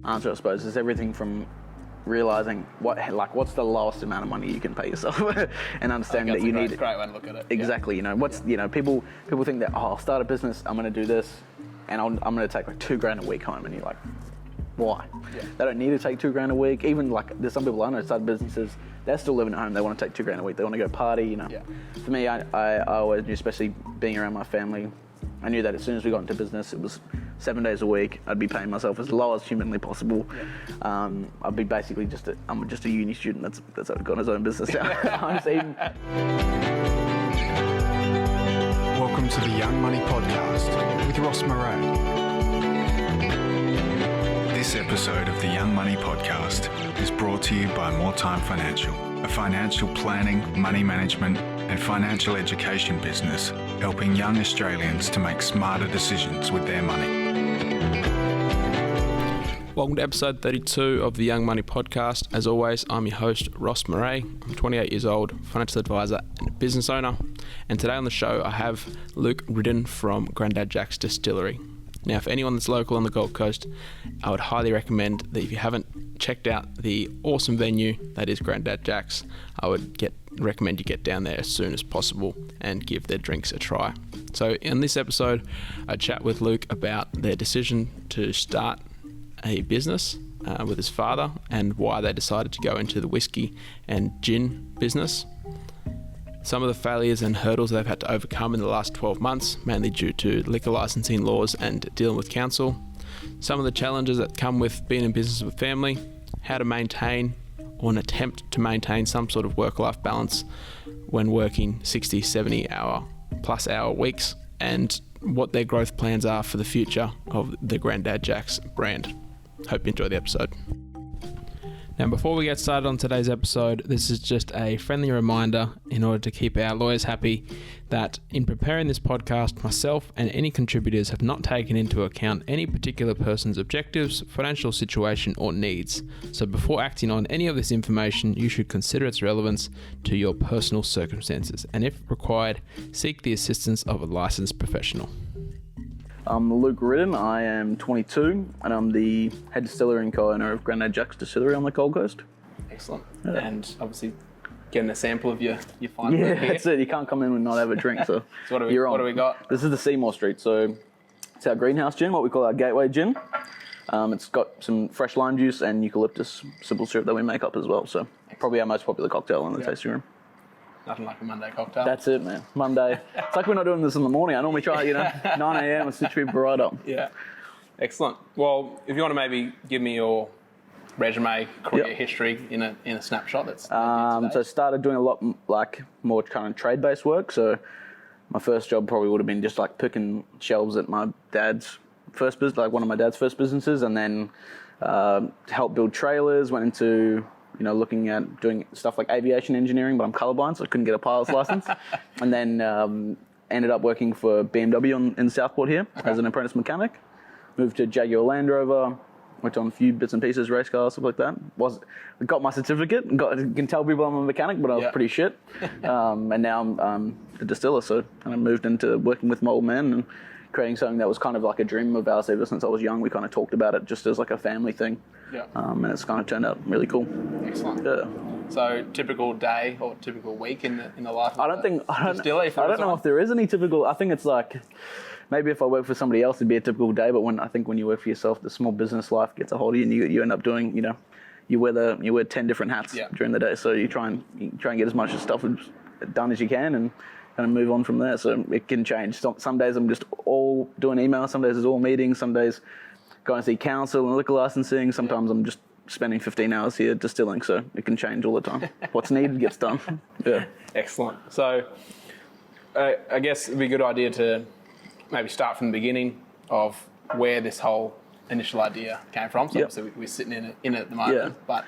answer, I suppose, is everything from realizing what's the lowest amount of money you can pay yourself, and understanding that you need. Great way to look at it. Exactly. You know people think that I'll start a business, I'm going to do this, and I'm going to take like $2,000 a week home, and you're like, why? Yeah. They don't need to take $2,000 a week. Even like there's some people I know start businesses, they're still living at home. They want to take $2,000 a week. They want to go party. You know. Yeah. For me, I always knew, especially being around my family, I knew that as soon as we got into business, it was 7 days a week. I'd be paying myself as low as humanly possible. Yeah. I'd be basically I'm just a uni student that's got his own business now. Welcome to the Young Money Podcast with Ross Marais. This episode of the Young Money Podcast is brought to you by More Time Financial, a financial planning, money management and financial education business helping young Australians to make smarter decisions with their money. Welcome to episode 32 of the Young Money Podcast. As always, I'm your host, Ross Marais. I'm 28 years old, financial advisor and business owner. And today on the show, I have Luke Ridden from Granddad Jacks Distillery. Now, if anyone that's local on the Gold Coast, I would highly recommend that if you haven't checked out the awesome venue that is Granddad Jacks, I would recommend you get down there as soon as possible and give their drinks a try. So in this episode, I chat with Luke about their decision to start a business with his father and why they decided to go into the whiskey and gin business. Some of the failures and hurdles they've had to overcome in the last 12 months, mainly due to liquor licensing laws and dealing with council. Some of the challenges that come with being in business with family, how to maintain or an attempt to maintain some sort of work-life balance when working 60, 70 hour weeks, and what their growth plans are for the future of the Granddad Jacks brand. Hope you enjoy the episode. Now, before we get started on today's episode, this is just a friendly reminder in order to keep our lawyers happy that in preparing this podcast, myself and any contributors have not taken into account any particular person's objectives, financial situation, or needs. So before acting on any of this information, you should consider its relevance to your personal circumstances, and if required, seek the assistance of a licensed professional. I'm Luke Ridden, I am 22, and I'm the head distiller and co-owner of Granddad Jacks Distillery on the Gold Coast. Excellent. Yeah. And obviously getting a sample of your fine Yeah, here. that's it. You can't come in and not have a drink, so, So what do we got? This is the Seymour Street, so it's our greenhouse gin, what we call our gateway gin. It's got some fresh lime juice and eucalyptus simple syrup that we make up as well, so probably our most popular cocktail in the tasting room. Nothing like a Monday cocktail. That's it, man. Monday. It's like we're not doing this in the morning. I normally try, 9 a.m. and switch people right up. Yeah. Excellent. Well, if you want to maybe give me your resume, career history in a snapshot. So I started doing a lot more kind of trade-based work. So my first job probably would have been just like picking shelves at my dad's first business, like one of my dad's first businesses, and then helped build trailers, went into looking at doing stuff like aviation engineering, but I'm colorblind, so I couldn't get a pilot's license. And then ended up working for BMW in Southport here as an apprentice mechanic. Moved to Jaguar Land Rover, worked on a few bits and pieces, race cars, stuff like that. Got my certificate, can tell people I'm a mechanic, but I was pretty shit. And now I'm a distiller, so kind of moved into working with my old man and creating something that was kind of like a dream of ours ever since I was young. We kind of talked about it just as like a family thing. Yeah. And it's kind of turned out really cool. Excellent. Yeah. So typical day or typical week in the life of I don't distiller? I don't know if there is any typical. I think it's like maybe if I work for somebody else it'd be a typical day, but when you work for yourself, the small business life gets a hold of you and you end up doing, you wear 10 different hats during the day, so you try and get as much stuff done as you can and kind of move on from there. So it can change. Some days I'm just all doing emails, some days it's all meetings, some days going to see council and liquor licensing. Sometimes I'm just spending 15 hours here distilling, so it can change all the time. What's needed gets done. Yeah. Excellent. So I guess it'd be a good idea to maybe start from the beginning of where this whole initial idea came from. So obviously we're sitting in it at the moment, but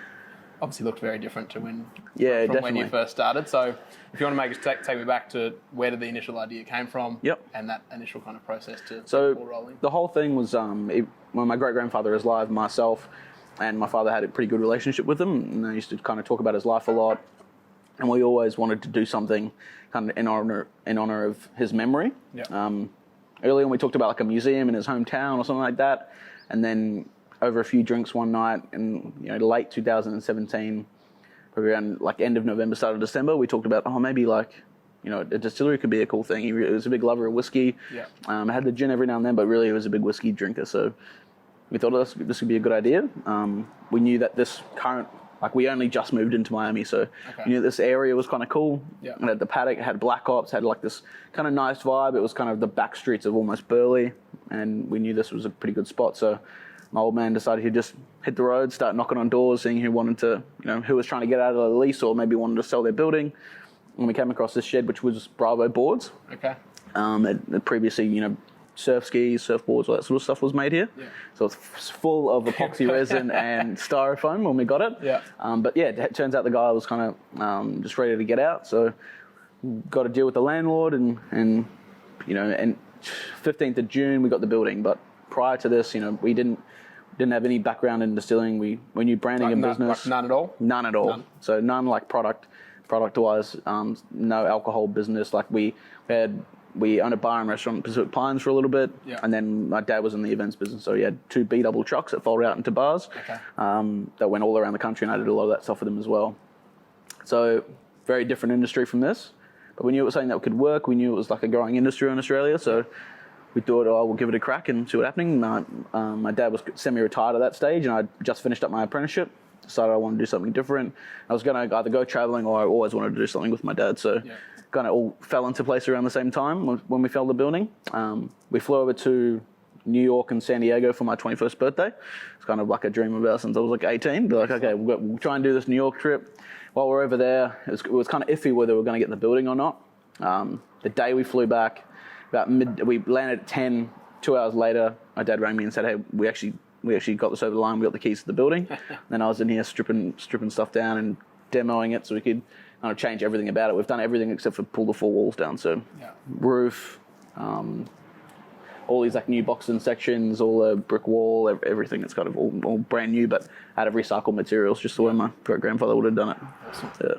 obviously looked very different to when you first started. So if you want to take me back to where did the initial idea came from, and that initial kind of process to ball rolling. The whole thing was when my great-grandfather is alive, myself and my father had a pretty good relationship with him, and I used to kind of talk about his life a lot, and we always wanted to do something kind of in honor of his memory. Early on we talked about like a museum in his hometown or something like that, and then over a few drinks one night in late 2017, probably around like end of November, start of December, we talked about maybe like a distillery could be a cool thing. He was a big lover of whiskey. Yeah. I had the gin every now and then, but really he was a big whiskey drinker. So we thought this would be a good idea. We knew that this current, like we only just moved into Miami, so we knew this area was kind of cool. Yeah. It had the paddock, it had Black Ops, had like this kind of nice vibe. It was kind of the back streets of almost Burleigh, and we knew this was a pretty good spot. So my old man decided he'd just hit the road, start knocking on doors, seeing who wanted to, who was trying to get out of the lease or maybe wanted to sell their building. And we came across this shed, which was Bravo boards. Okay. It previously, surf skis, surfboards, all that sort of stuff was made here. Yeah. So it's full of epoxy resin and styrofoam when we got it. Yeah. But yeah, it turns out the guy was kind of just ready to get out. So got to deal with the landlord and 15th of June we got the building. But prior to this, we didn't have any background in distilling. We knew branding and business. Like none at all? None at all. None. So none like product-wise, no alcohol business. Like we owned a bar and restaurant in Pacific Pines for a little bit, and then my dad was in the events business, so he had 2 B-double trucks that folded out into bars that went all around the country, and I did a lot of that stuff with them as well. So very different industry from this, but we knew it was something that could work. We knew it was like a growing industry in Australia, so we thought, we'll give it a crack and see what's happening. My dad was semi-retired at that stage, and I just finished up my apprenticeship. Decided I wanted to do something different. I was going to either go traveling or I always wanted to do something with my dad. So kind of all fell into place around the same time when we fell the building. We flew over to New York and San Diego for my 21st birthday. It's kind of like a dream of ours since I was like 18. Be like, okay, we'll try and do this New York trip. While we're over there, it was kind of iffy whether we were going to get the building or not. The day we flew back, we landed at 10. 2 hours later, my dad rang me and said, hey, we actually got this over the line. We got the keys to the building. Then I was in here stripping stuff down and demoing it so we could kind of change everything about it. We've done everything except for pull the 4 walls down. So roof, all these like new boxing sections, all the brick wall, everything. It's kind of all brand new, but out of recycled materials, just the way my great-grandfather would have done it. Awesome. Yeah.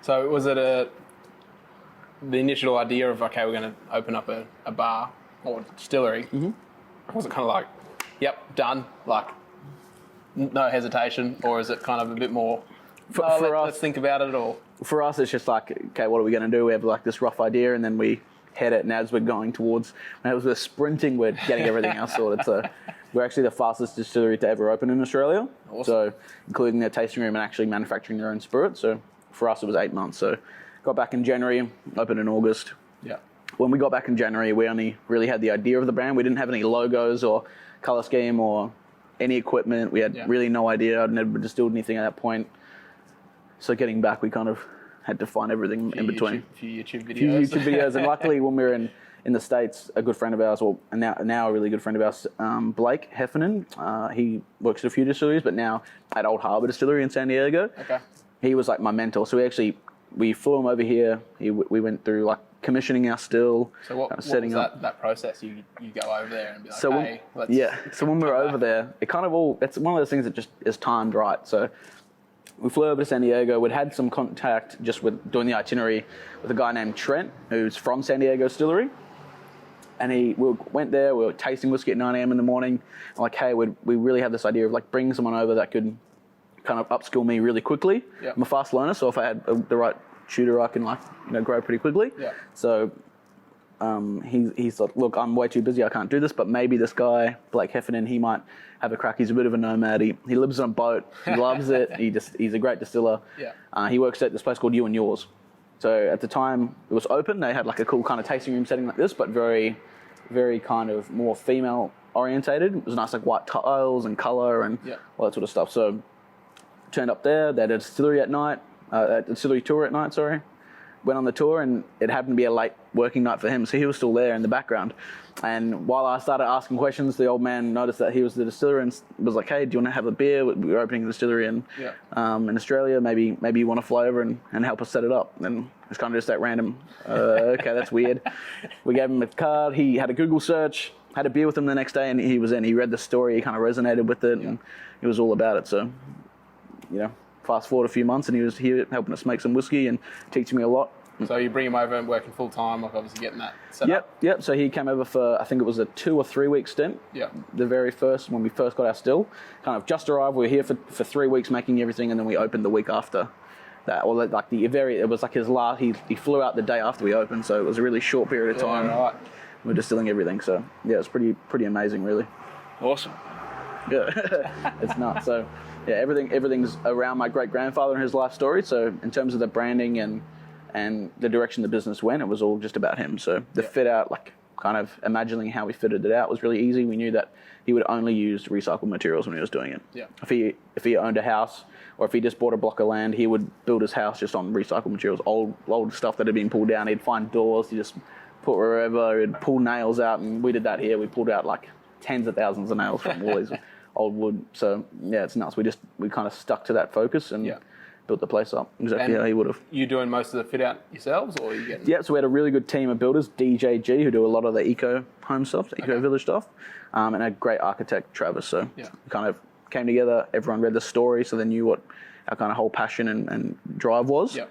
So was it the initial idea of, okay, we're going to open up a bar or distillery? Mm-hmm. Was it kind of like, yep, done, like no hesitation, or is it kind of a bit more, let's think about it? Or for us, it's just like, okay, what are we going to do? We have like this rough idea, and then we head it, and as we're going towards, and as we're sprinting, we're getting everything else sorted. So we're actually the fastest distillery to ever open in Australia. Awesome. So including their tasting room and actually manufacturing their own spirit. So for us, it was 8 months. So got back in January, opened in August. Yeah. When we got back in January, we only really had the idea of the brand. We didn't have any logos or color scheme or any equipment. We had really no idea. I'd never distilled anything at that point. So getting back, we kind of had to find everything in between. Few YouTube videos. And luckily, when we were in the States, a good friend of ours, and now a really good friend of ours, Blake Heffernan, he works at a few distilleries, but now at Old Harbour Distillery in San Diego. Okay. He was like my mentor. So we flew him over here. We went through like commissioning our still. So what was that process? You go over there and be like, So when we were over there, it's one of those things that just is timed right. So we flew over to San Diego. We'd had some contact just with doing the itinerary with a guy named Trent, who's from San Diego Distillery. And we went there, we were tasting whiskey at 9 a.m. in the morning. I'm like, hey, we really have this idea of like bringing someone over that could kind of upskill me really quickly. Yep. I'm a fast learner, so if I had the right tutor, I can grow pretty quickly. Yep. So he's like, look, I'm way too busy, I can't do this, but maybe this guy, Blake Heffernan, he might have a crack. He's a bit of a nomad. He lives on a boat. He loves it. He's a great distiller. Yeah. He works at this place called You and Yours. So at the time it was open, they had like a cool kind of tasting room setting like this, but very, very kind of more female orientated. It was nice like white tiles and color and all that sort of stuff. So turned up there, they had a distillery at night, a distillery tour at night, went on the tour, and it happened to be a late working night for him, so he was still there in the background. And while I started asking questions, the old man noticed that he was the distiller and was like, hey, do you want to have a beer? We're opening a distillery in Australia. Maybe you want to fly over and help us set it up. And it's kind of just that random, okay, that's weird. We gave him a card. He had a Google search, had a beer with him the next day, and he was in. He read the story. He kind of resonated with it, and he was all about it. So, fast forward a few months, and he was here helping us make some whiskey and teaching me a lot. So you bring him over and working full time, like obviously getting that set up? Yep. So he came over for, I think it was a 2 or 3 week stint. Yep. The very first, when we first got our still, kind of just arrived. We were here for 3 weeks making everything, and then we opened the week after that. Or like it was like his last, he flew out the day after we opened, so it was a really short period of time. Right. We were distilling everything, so yeah, it's pretty amazing, really. Awesome. Yeah, it's nuts. So yeah, everything's around my great grandfather and his life story. So in terms of the branding and the direction the business went, it was all just about him. So the fit out, like kind of imagining how we fitted it out, was really easy. We knew that he would only use recycled materials when he was doing it. Yeah. If he owned a house, or if he just bought a block of land, he would build his house just on recycled materials, old stuff that had been pulled down. He'd find doors, he just put wherever, he'd pull nails out, and we did that here. We pulled out like tens of thousands of nails from all these old wood. So yeah, it's nuts. We kind of stuck to that focus and built the place up exactly how he would have. You doing most of the fit out yourselves, or are you getting? Yeah, so we had a really good team of builders, DJG, who do a lot of the eco home stuff, the eco village stuff, and a great architect, Travis. So we kind of came together. Everyone read the story, so they knew what our kind of whole passion and drive was. Yeah.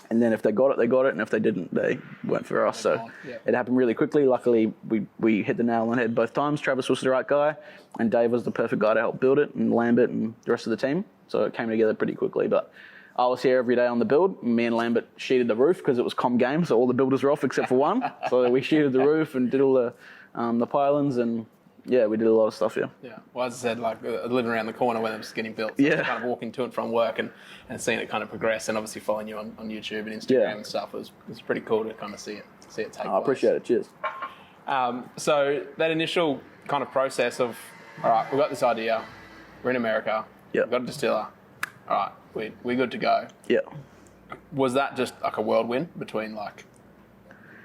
And then if they got it, they got it, and if they didn't, they weren't for us. So it happened really quickly. Luckily, we hit the nail on the head both times. Travis was the right guy, and Dave was the perfect guy to help build it, and Lambert and the rest of the team. So it came together pretty quickly. But I was here every day on the build. Me and Lambert sheeted the roof because it was comm game, so all the builders were off except for one. So we sheeted the roof and did all the pylons, and yeah, we did a lot of stuff here. Yeah. Well, as I said, like living around the corner when it was getting built, so kind of walking to and from work and seeing it kind of progress, and obviously following you on YouTube and Instagram and stuff was pretty cool to kind of see it take place. I appreciate it. Cheers. So that initial kind of process of, all right, we've got this idea, we're in America, we've got a distiller, all right, we're good to go. Yeah. Was that just like a whirlwind between like,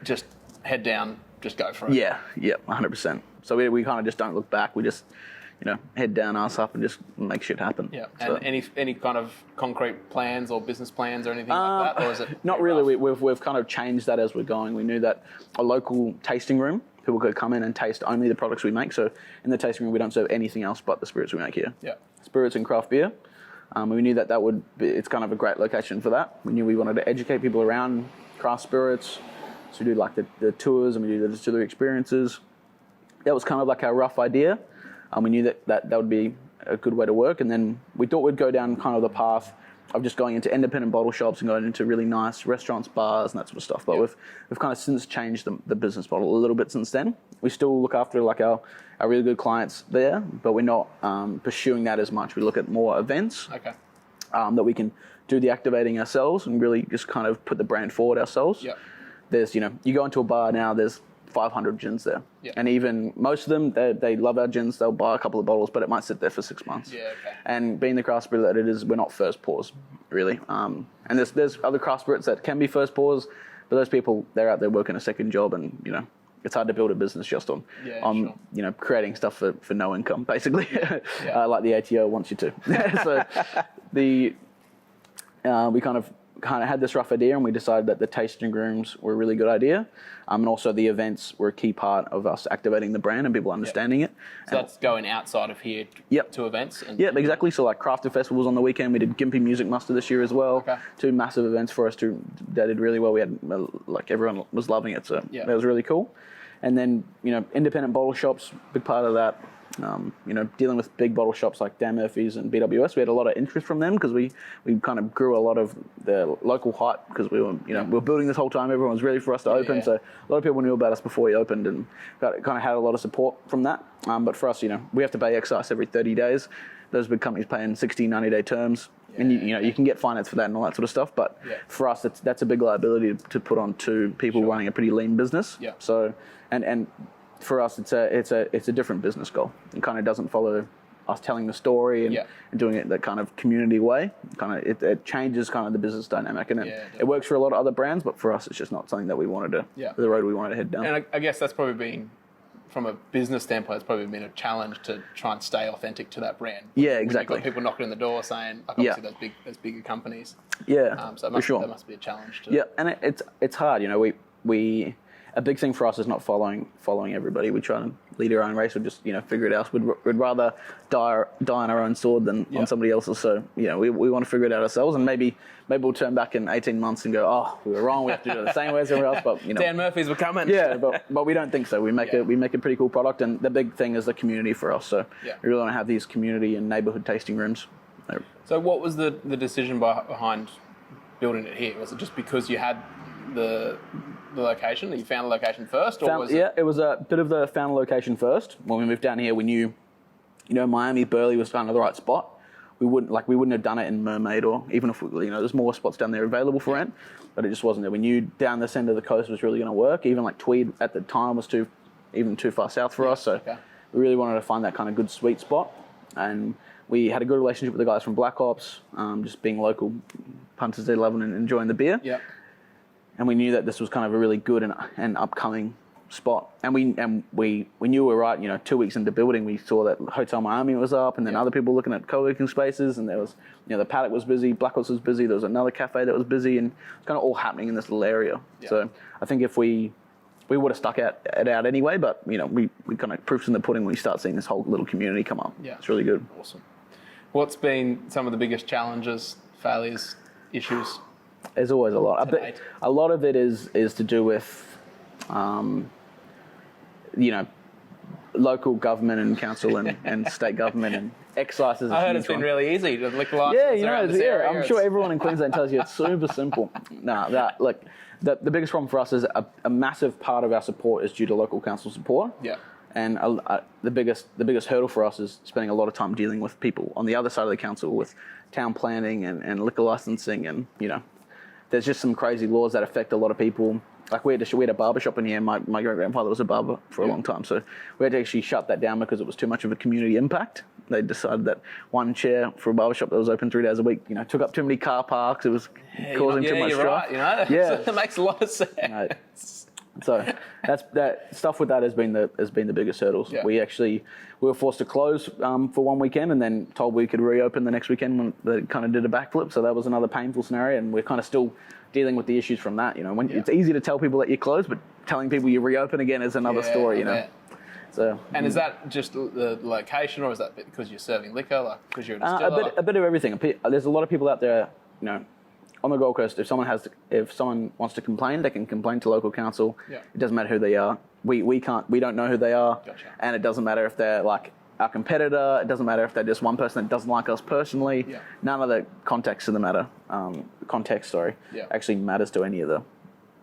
just head down, just go for it? Yeah, 100%. So we kind of just don't look back. We just, head down, ass up, and just make shit happen. Yeah. So. And any kind of concrete plans or business plans or anything like that, or is it? Not really. We've kind of changed that as we're going. We knew that a local tasting room, people could come in and taste only the products we make. So in the tasting room, we don't serve anything else but the spirits we make here. Yeah. Spirits and craft beer. We knew that would be, it's kind of a great location for that. We knew we wanted to educate people around craft spirits. So we do like the tours, and we do the distillery experiences. That was kind of like our rough idea. We knew that would be a good way to work. And then we thought we'd go down kind of the path of just going into independent bottle shops and going into really nice restaurants, bars, and that sort of stuff. But we've kind of since changed the business model a little bit since then. We still look after like our really good clients there, but we're not pursuing that as much. We look at more events that we can do the activating ourselves and really just kind of put the brand forward ourselves. Yep. There's, you go into a bar now, there's 500 gins there. Yep. And even most of them, they love our gins. They'll buy a couple of bottles, but it might sit there for 6 months. Yeah, okay. And being the craft spirit that it is, we're not first pours, really. And there's other craft spirits that can be first pours, but those people, they're out there working a second job, and, it's hard to build a business just on creating stuff for no income, basically, like the ATO wants you to. So we kind of had this rough idea, and we decided that the tasting rooms were a really good idea, and also the events were a key part of us activating the brand and people understanding it. So that's going outside of here to events? Yeah, exactly. So like crafted festivals on the weekend. We did Gympie Music Muster this year as well. Okay. 2 massive events for us. That did really well. We had, like, everyone was loving it, so that was really cool. And then, independent bottle shops, big part of that. Dealing with big bottle shops like Dan Murphy's and BWS, we had a lot of interest from them because we kind of grew a lot of the local hype because we were building this whole time. Everyone was ready for us to open, so a lot of people knew about us before we opened and kind of had a lot of support from that. But for us, we have to pay excise every 30 days. Those big companies pay in 60, 90-day terms, and you can get finance for that and all that sort of stuff. But for us, that's a big liability to put on to people running a pretty lean business. Yeah. So and for us, it's a different business goal. It kind of doesn't follow us telling the story and doing it that kind of community way. It changes kind of the business dynamic, and it works for a lot of other brands, but for us, it's just not something that we wanted to, the road we wanted to head down. And I guess that's probably been, from a business standpoint, it's probably been a challenge to try and stay authentic to that brand. Yeah, exactly. You've got people knocking on the door saying, like, obviously those bigger companies. Yeah, so for sure. That must be a challenge. And it's hard. We a big thing for us is not following everybody. We try to lead our own race, or just figure it out. We'd rather die on our own sword than on somebody else's. So we want to figure it out ourselves, and maybe we'll turn back in 18 months and go, oh, we were wrong. We have to do it the same way as everyone else. But Dan Murphy's were coming. Yeah, but we don't think so. We make a pretty cool product, and the big thing is the community for us. So we really want to have these community and neighborhood tasting rooms. So what was the decision behind building it here? Was it just because you had the location, that you found the location first? It was a bit of the found location first. When we moved down here, we knew, Miami, Burley was kind of the right spot. We wouldn't have done it in Mermaid, or even if there's more spots down there available for rent, but it just wasn't there. We knew down this end of the coast was really going to work. Even like Tweed at the time was too far south for us, so we really wanted to find that kind of good sweet spot. And we had a good relationship with the guys from Black Ops, just being local punters, they loving and enjoying the beer. Yeah. And we knew that this was kind of a really good and upcoming spot. And we knew we were right. 2 weeks into building, we saw that Hotel Miami was up, and then other people looking at co-working spaces, and there was, the paddock was busy, Black Ops was busy, there was another cafe that was busy, and it's kind of all happening in this little area. Yeah. So I think if we would have stuck it out anyway, but we kind of proofs in the pudding when we start seeing this whole little community come up. Yeah. It's really good. Awesome. What's been some of the biggest challenges, failures, issues? There's always a lot. A lot of it is to do with, local government and council and state government and excise. I heard it's been really easy to lick license. Yeah, I'm sure everyone in Queensland tells you it's super simple. The biggest problem for us is a massive part of our support is due to local council support. Yeah. And the biggest hurdle for us is spending a lot of time dealing with people on the other side of the council with town planning and liquor licensing, and there's just some crazy laws that affect a lot of people. Like we had a barber shop in here. My great-grandfather was a barber for a long time, so we had to actually shut that down because it was too much of a community impact. They decided that one chair for a barber shop that was open 3 days a week, took up too many car parks. It was causing too much strife. Right, that makes a lot of sense. So that stuff with that has been the biggest hurdles. Yeah. We were forced to close for one weekend, and then told we could reopen the next weekend when they kind of did a backflip. So that was another painful scenario, and we're kind of still dealing with the issues from that. It's easy to tell people that you close, but telling people you reopen again is another story. So. And is that just the location, or is that because you're serving liquor, like because you're a distiller? A bit of everything. There's a lot of people out there, on the Gold Coast, if someone wants to complain, they can complain to local council. Yeah. It doesn't matter who they are. We don't know who they are. Gotcha. And it doesn't matter if they're like our competitor. It doesn't matter if they're just one person that doesn't like us personally. Yeah. None of the context of the matter. Actually matters to any of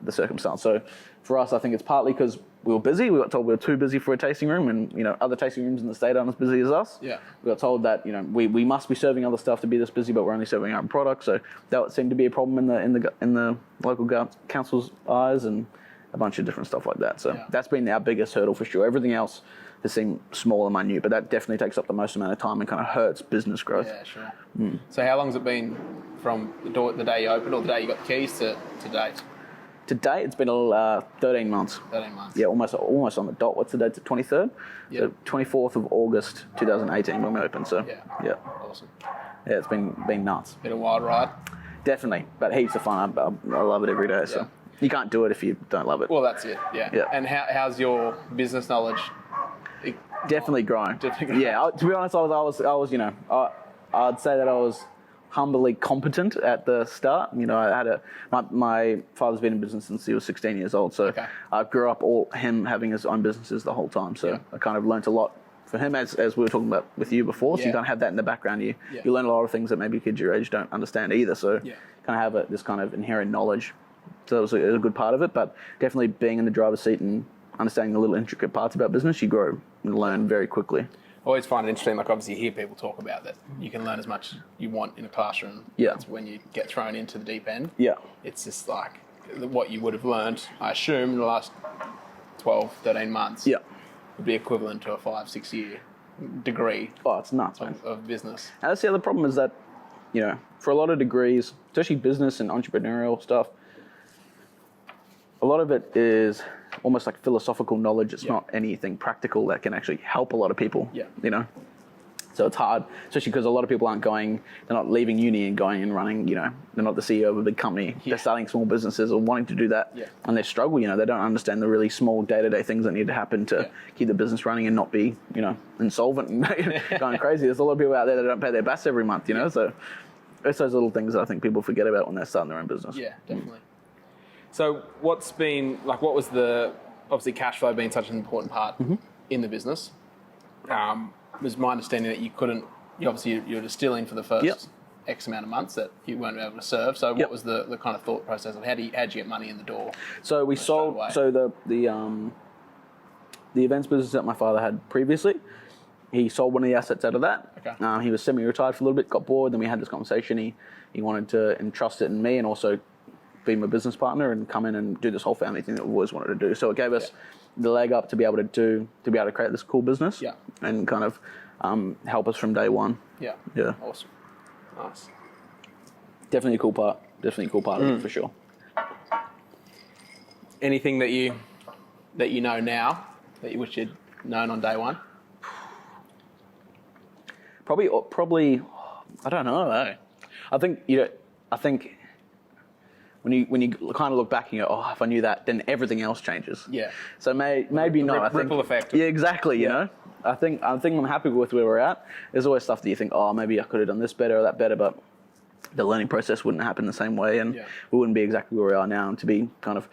the circumstance. So for us, I think it's partly because we were busy. We got told we were too busy for a tasting room, and other tasting rooms in the state aren't as busy as us. Yeah. We got told that we must be serving other stuff to be this busy, but we're only serving our own product. So that seemed to be a problem in the local council's eyes, and a bunch of different stuff like that. So that's been our biggest hurdle for sure. Everything else has seemed small and minute, but that definitely takes up the most amount of time and kind of hurts business growth. Yeah, sure. So how long has it been from the day you opened, or the day you got the keys to date? To date, it's been 13 months. 13 months. Yeah, almost on the dot. What's the date? The 23rd? Yep. So 24th of August 2018 when we opened. So yeah. Awesome. Yeah, it's been nuts. Bit of a wild ride. Definitely, but heaps of fun. I love it every day. Yeah. So you can't do it if you don't love it. Well, that's it. Yeah. And how's your business knowledge? Definitely growing. Yeah. To be honest, I'd say that I was humbly competent at the start. I had my father's been in business since he was 16 years old, so I grew up him having his own businesses the whole time. So I kind of learnt a lot for him, as we were talking about with you before. So you kind of have that in the background. You learn a lot of things that maybe kids your age don't understand either. So kind of have this kind of inherent knowledge. So it was a good part of it, but definitely being in the driver's seat and understanding the little intricate parts about business, you grow and learn very quickly. I always find it interesting, like obviously you hear people talk about that you can learn as much as you want in a classroom. Yeah. That's when you get thrown into the deep end. Yeah. It's just like what you would have learned, I assume, in the last 12, 13 months. Yeah. Would be equivalent to a 5-6 year degree. Oh, it's nuts, man. Of business. And that's the other problem is that, for a lot of degrees, especially business and entrepreneurial stuff, a lot of it is almost like philosophical knowledge. It's not anything practical that can actually help a lot of people. Yeah. So it's hard, especially because a lot of people aren't going, they're not leaving uni and going and running, they're not the CEO of a big company. They're starting small businesses or wanting to do that. And they struggle, they don't understand the really small day-to-day things that need to happen to keep the business running and not be, insolvent and going crazy. There's a lot of people out there that don't pay their BAS every month, so it's those little things that I think people forget about when they're starting their own business. Yeah, definitely. So what was obviously cash flow being such an important part in the business? Was my understanding that you're distilling for the first X amount of months that you weren't able to serve. So what was the kind of thought process of how'd you get money in the door? So we sold, so the events business that my father had previously, he sold one of the assets out of that. Okay. He was semi-retired for a little bit, got bored, then we had this conversation. He wanted to entrust it in me and also be my business partner and come in and do this whole family thing that we always wanted to do. So it gave us the leg up to be able to create this cool business and kind of help us from day one. Yeah. Awesome. Nice. Definitely a cool part of it for sure. Anything that you know now that you wish you'd known on day one? Probably I don't know. I think when you kind of look back and you go, if I knew that, then everything else changes. Yeah. So maybe not. I think, ripple effect. Yeah, exactly. I think I'm happy with where we're at. There's always stuff that you think, maybe I could have done this better or that better, but the learning process wouldn't happen the same way, and we wouldn't be exactly where we are now. And to be kind of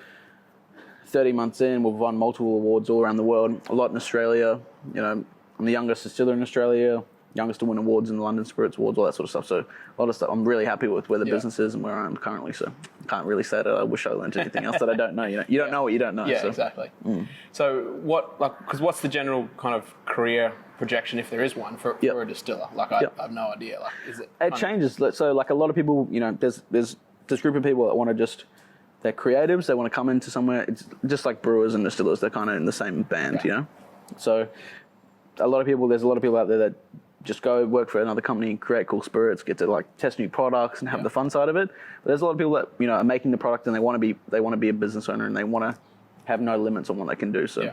30 months in, we've won multiple awards all around the world. A lot in Australia. I'm the youngest distiller in Australia. Youngest to win awards in the London Spirits Awards, all that sort of stuff. So a lot of stuff. I'm really happy with where the business is and where I am currently. So I can't really say that I wish I learned anything else that I don't know. You don't know what you don't know. Yeah, so. Exactly. So what's the general kind of career projection, if there is one, for a distiller? I have no idea. Is it? It changes. So a lot of people, there's this group of people that want to they're creatives. They want to come into somewhere. It's just like brewers and distillers. They're kind of in the same band, So there's a lot of people out there that just go work for another company, create cool spirits, get to test new products and have the fun side of it. But there's a lot of people that are making the product and they want to be a business owner and they want to have no limits on what they can do. So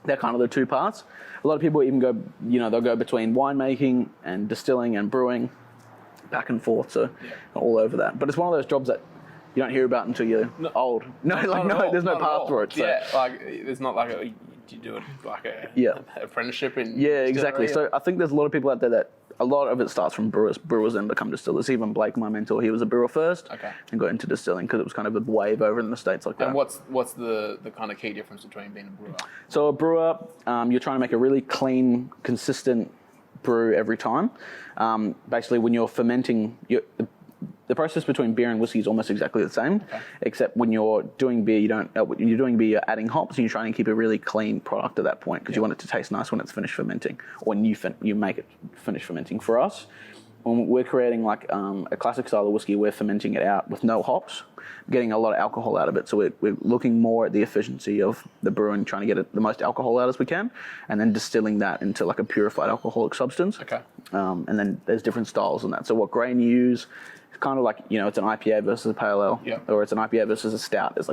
they're kind of the two parts. A lot of people even go, they'll go between winemaking and distilling and brewing, back and forth. So all over that. But it's one of those jobs that you don't hear about until you're old. There's no path for it. So. Yeah, there's not you do it like a apprenticeship in exactly. So I think there's a lot of people out there that a lot of it starts from brewers then become distillers. Even Blake, my mentor, he was a brewer first and got into distilling because it was kind of a wave over in the States like that. And what's the kind of key difference between being a brewer? So a brewer, you're trying to make a really clean, consistent brew every time. Basically, when you're fermenting, the process between beer and whiskey is almost exactly the same, except when you're doing beer, when you're doing beer, you're adding hops and you're trying to keep a really clean product at that point because you want it to taste nice when it's finished fermenting or when you make it finish fermenting. For us, when we're creating a classic style of whiskey, we're fermenting it out with no hops, getting a lot of alcohol out of it. So we're looking more at the efficiency of the brewing, trying to get the most alcohol out as we can, and then distilling that into a purified alcoholic substance. And then there's different styles in that. So what grain you use, kind of it's an IPA versus a pale ale, or it's an IPA versus a stout. It's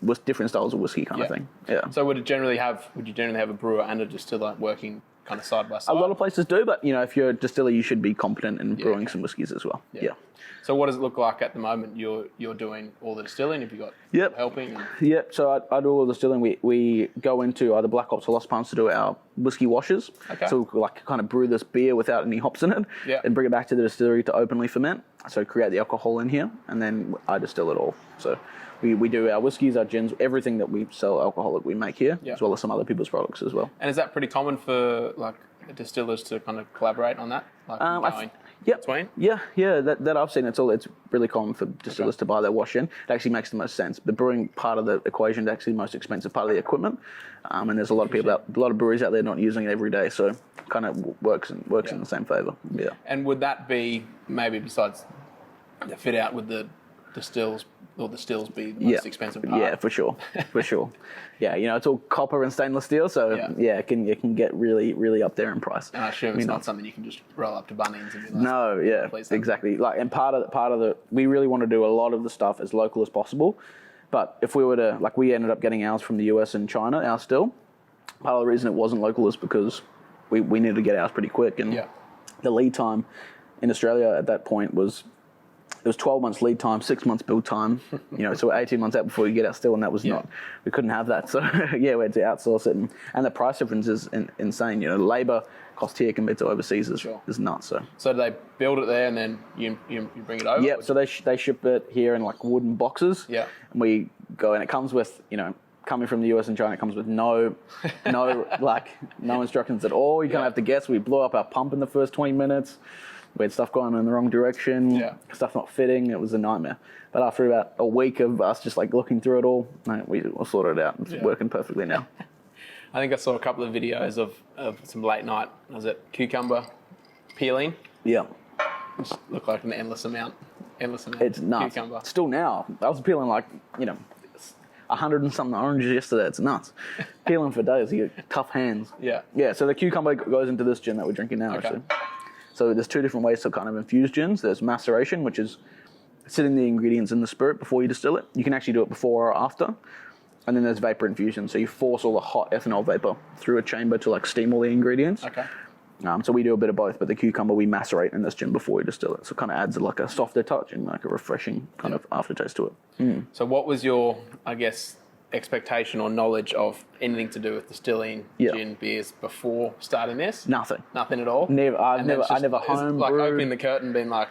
with different styles of whiskey kind of thing. Yeah. So would you generally have a brewer and a distiller working kind of side by side? A lot of places do, but if you're a distiller, you should be competent in brewing some whiskies as well. Yeah. So what does it look like at the moment? You're doing all the distilling. Have you got helping? So I do all the distilling. We go into either black hops or lost pumps to do our whiskey washes. So we kind of brew this beer without any hops in it, and bring it back to the distillery to openly ferment. So create the alcohol in here, and then I distill it all. So we do our whiskies, our gins, everything that we sell alcoholic we make here, as well as some other people's products as well. And is that pretty common for distillers to kind of collaborate on that? Between? That I've seen. It's really common for distillers to buy their wash in. It actually makes the most sense. The brewing part of the equation is actually the most expensive part of the equipment, and there's a lot of breweries out there not using it every day. So kind of works in the same favour. Yeah. And would that be maybe besides the fit out with the distills be the most expensive part? Yeah, for sure. Yeah, it's all copper and stainless steel, so it can get really, really up there in price. And I assume it's not something you can just roll up to Bunnings and be like, no, exactly. And part of the we really want to do a lot of the stuff as local as possible. But if we were to we ended up getting ours from the US and China, our still. Part of the reason it wasn't local is because we needed to get ours pretty quick. And the lead time in Australia at that point was 12 months lead time, 6 months build time, so we're 18 months out before you get our still, and that was we couldn't have that. So we had to outsource it, and the price difference is insane. Labour cost here compared to overseas is nuts. So do they build it there and then you bring it over? Yeah, so they ship it here in like wooden boxes. Yeah. And we go, and it comes with, coming from the US and China, it comes with no instructions at all. You kind of have to guess. We blew up our pump in the first 20 minutes. We had stuff going in the wrong direction, stuff not fitting. It was a nightmare. But after about a week of us just like looking through it all, we sorted it out. It's working perfectly now. I think I saw a couple of videos of some late night, cucumber peeling. Yeah. It looked like an endless amount It's nuts. Cucumber. Still now. I was peeling 100 and something oranges yesterday. It's nuts. Peeling for days. You get tough hands. Yeah. Yeah, so the cucumber goes into this gin that we're drinking now, actually. So there's two different ways to kind of infuse gins. There's maceration, which is sitting the ingredients in the spirit before you distill it. You can actually do it before or after. And then there's vapor infusion. So you force all the hot ethanol vapor through a chamber to like steam all the ingredients. Okay. So we do a bit of both, but the cucumber we macerate in this gin before we distill it. So it kind of adds like a softer touch and like a refreshing kind of aftertaste to it. So what was your, expectation or knowledge of anything to do with distilling gin beers before starting this? Nothing at all. I never home like brewed. opening the curtain, being like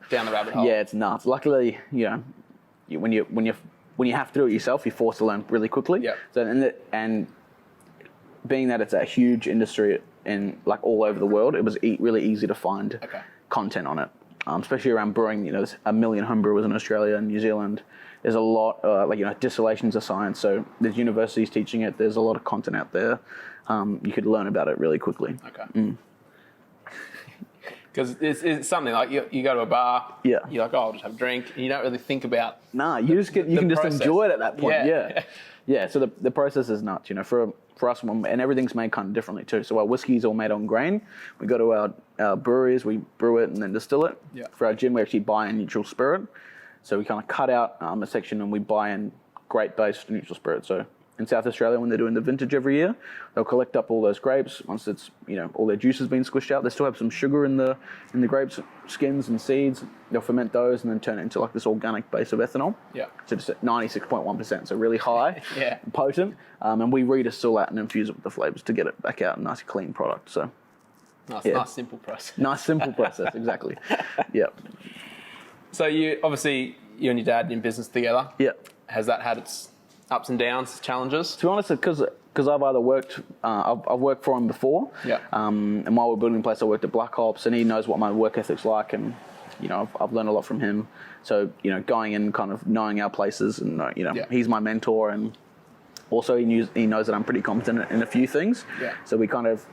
down the rabbit hole. Yeah, it's nuts. Luckily, when you have to do it yourself, you're forced to learn really quickly. Yeah. So and being that it's a huge industry in like all over the world, it was really easy to find content on it. Especially around brewing, there's a million home brewers in Australia and New Zealand. There's a lot, distillation's a science, so there's universities teaching it. There's a lot of content out there. You could learn about it really quickly. Okay. Because it's something like you go to a bar, you're like, I'll just have a drink, and you don't really think about you can just enjoy it at that point. Yeah. So the process is nuts, for us, and everything's made kind of differently too. So our whiskey's all made on grain. We go to our breweries, we brew it and then distill it. Yeah. For our gin, we actually buy in neutral spirit. So we kind of cut out a section and we buy in grape-based neutral spirit. So in South Australia, when they're doing the vintage every year, they'll collect up all those grapes. Once it's, all their juice has been squished out, they still have some sugar in the grapes, skins and seeds. They'll ferment those and then turn it into like this organic base of ethanol. Yeah. So just at 96.1%, so really high, potent. And we redistill that and infuse it with the flavors to get it back out, a nice clean product. So nice simple process. Nice simple process, exactly. Yeah. So you and your dad in business together. Yeah. Has that had its ups and downs, challenges? To be honest, because I've either worked, I've worked for him before. Yeah. And while we're building a place, I worked at Black Ops, and he knows what my work ethic's like, and I've learned a lot from him. So going in, kind of knowing our places, and he's my mentor, and also he knows that I'm pretty competent in a few things. Yeah. So we kind of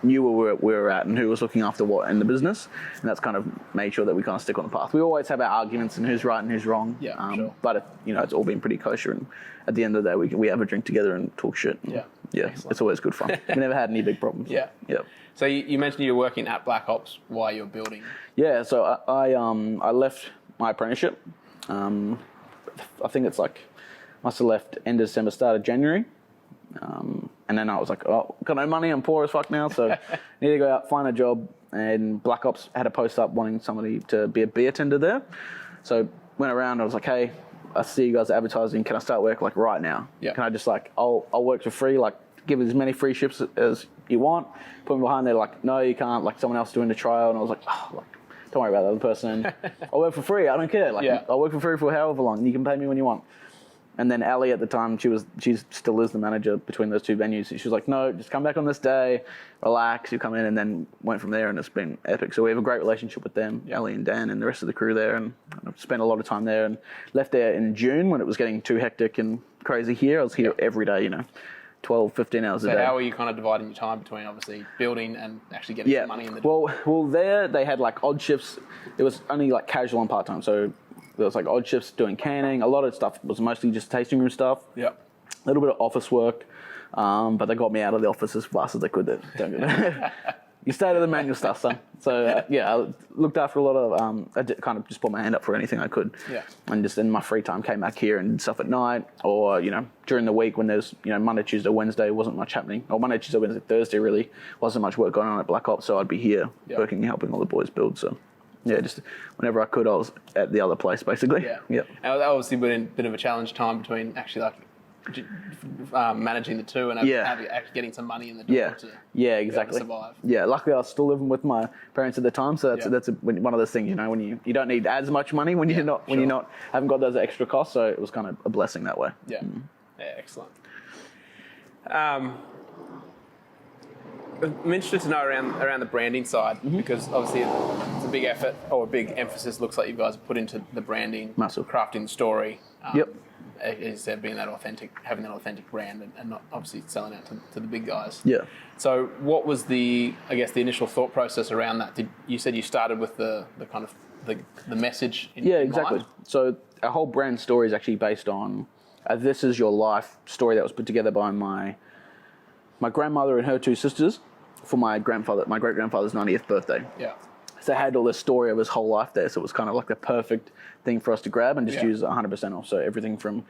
knew where we were at and who was looking after what in the business, and that's kind of made sure that we kind of stick on the path. We always have our arguments and who's right and who's wrong. Yeah, sure. But it's all been pretty kosher, and at the end of the day, we have a drink together and talk shit. And Excellent. It's always good fun. We never had any big problems. Yeah. So you mentioned you were working at Black Ops while you were building. Yeah. So I left my apprenticeship. I think it's must have left end of December, start of January. And then I was like, got no money, I'm poor as fuck now, so need to go out, find a job. And Black Ops had a post up wanting somebody to be a beer tender there. So went around, I was like, hey, I see you guys advertising, can I start work right now? Yeah. Can I just I'll work for free, give as many free shifts as you want. Put me behind there, no, you can't, someone else doing the trial. And I was like, don't worry about the other person. I'll work for free, I don't care. I'll work for free for however long, you can pay me when you want. And then Ali at the time, she still is the manager between those two venues. She was like, no, just come back on this day, relax, you come in, and then went from there, and it's been epic. So we have a great relationship with them, Ali and Dan and the rest of the crew there, and I've spent a lot of time there, and left there in June when it was getting too hectic and crazy here. I was here every day, 12, 15 hours a day. So how are you kind of dividing your time between obviously building and actually getting some money in the door? Well, there they had odd shifts. It was only casual and part-time, so there was odd shifts doing canning. A lot of stuff was mostly just tasting room stuff. Yeah. A little bit of office work, but they got me out of the office as fast as they could. You stay to the manual stuff, son. So I looked after a lot of. I kind of just put my hand up for anything I could. Yeah. And just in my free time, came back here and did stuff at night, or during the week when there's Monday, Tuesday, Wednesday wasn't much happening, or Monday, Tuesday, Wednesday, Thursday really wasn't much work going on at Black Ops, so I'd be here working and helping all the boys build. So. Yeah, just whenever I could, I was at the other place, basically. Yeah. Yep. And that obviously been a bit of a challenge time between actually managing the two and actually getting some money in the door to exactly. survive. Yeah, luckily I was still living with my parents at the time, so that's one of those things, when you don't need as much money when you're not haven't got those extra costs, so it was kind of a blessing that way. Yeah. Yeah, excellent. I'm interested to know around the branding side, because obviously it's a big effort or a big emphasis. Looks like you guys have put into the branding, massive, crafting the story. Yep. As you said, being that authentic, having that authentic brand, and not obviously selling out to the big guys. Yeah. So, what was the initial thought process around that? You said you started with the kind of the message. In exactly. mind? So our whole brand story is actually based on "This Is Your Life" story that was put together by my grandmother and her two sisters for my great grandfather's 90th birthday. Yeah. So I had all this story of his whole life there, so it was kind of like the perfect thing for us to grab and just use 100% off. So everything from,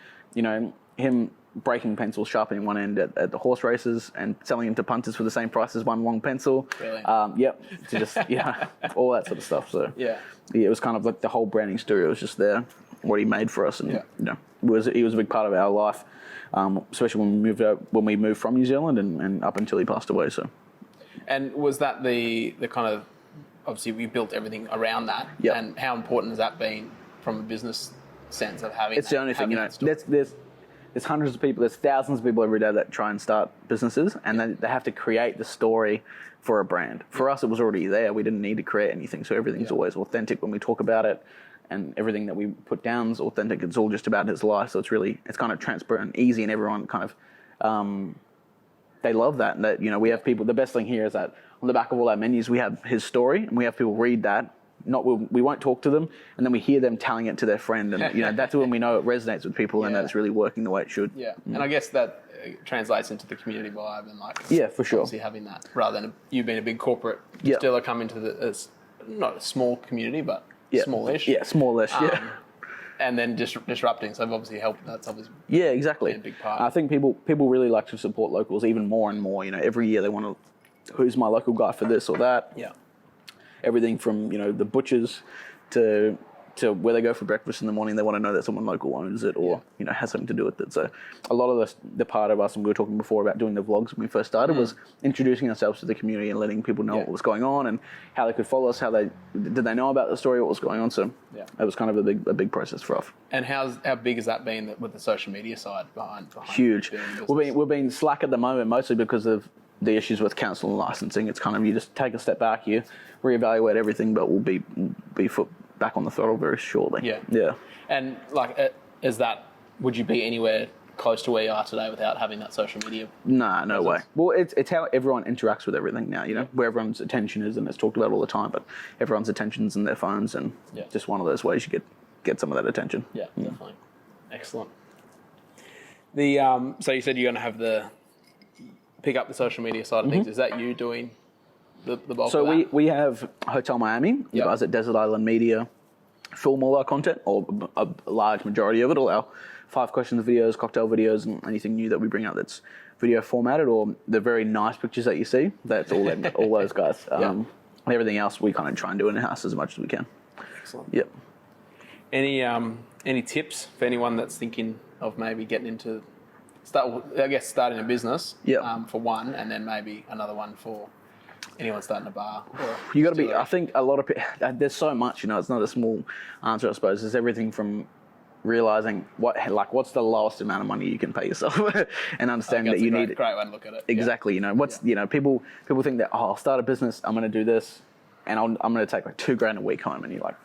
him breaking pencils, sharpening one end at the horse races and selling them to punters for the same price as one long pencil. Brilliant. To just, all that sort of stuff. So it was kind of like the whole branding story was just there, what he made for us. And, he was a big part of our life, especially when we moved from New Zealand and up until he passed away. So. And was that the kind of, obviously we built everything around that, and how important has that been from a business sense of having? It's the only thing, there's hundreds of people, there's thousands of people every day that try and start businesses, and then they have to create the story for a brand. For us, it was already there. We didn't need to create anything, so everything's always authentic when we talk about it, and everything that we put down is authentic. It's all just about his life, so it's kind of transparent and easy, and everyone kind of they love that. And that we have people. The best thing here is that on the back of all our menus, we have his story, and we have people read that. We won't talk to them, and then we hear them telling it to their friend, and that's when we know it resonates with people, and that it's really working the way it should. Yeah, and I guess that translates into the community vibe, and for sure. Obviously having that rather than you being a big corporate distiller come into not a small community, but smallish. Yeah, smallish. And then disrupting. So I've obviously helped. That's obviously exactly a big part. I think people really like to support locals even more and more. Every year they want to, who's my local guy for this or that. Yeah. Everything from the butchers to where they go for breakfast in the morning. They want to know that someone local owns it or has something to do with it. So a lot of the part of us, and we were talking before about doing the vlogs when we first started, was introducing ourselves to the community and letting people know what was going on and how they could follow us. Did they know about the story, what was going on? So it was kind of a big process for us. And how big has that been with the social media side behind huge. We've been slack at the moment, mostly because of the issues with council and licensing. It's kind of, you just take a step back, you reevaluate everything, but we'll be back on the throttle very shortly. Yeah. And would you be anywhere close to where you are today without having that social media? Nah, no way. Well, it's how everyone interacts with everything now, where everyone's attention is, and it's talked about all the time, but everyone's attention's in their phones, and just one of those ways you get some of that attention. Yeah, definitely. Excellent. So you said you're going to have pick up the social media side of things. Is that you doing the bulk of that? So we have Hotel Miami, the guys at Desert Island Media film all our content, or a large majority of it, all our 5 questions videos, cocktail videos, and anything new that we bring out that's video formatted, or the very nice pictures that you see, that's all all those guys. Everything else we kind of try and do in-house as much as we can. Excellent. Yep. Any tips for anyone that's thinking of maybe getting into starting a business for one, and then maybe another one for anyone starting a bar? You got to be. I think a lot of people. There's so much. It's not a small answer. I suppose there's everything from realizing what's the lowest amount of money you can pay yourself, and understanding that you need. Great way to look at it. Exactly. People think that I'll start a business. I'm going to do this, and I'm going to take like $2,000 a week home, and you're like,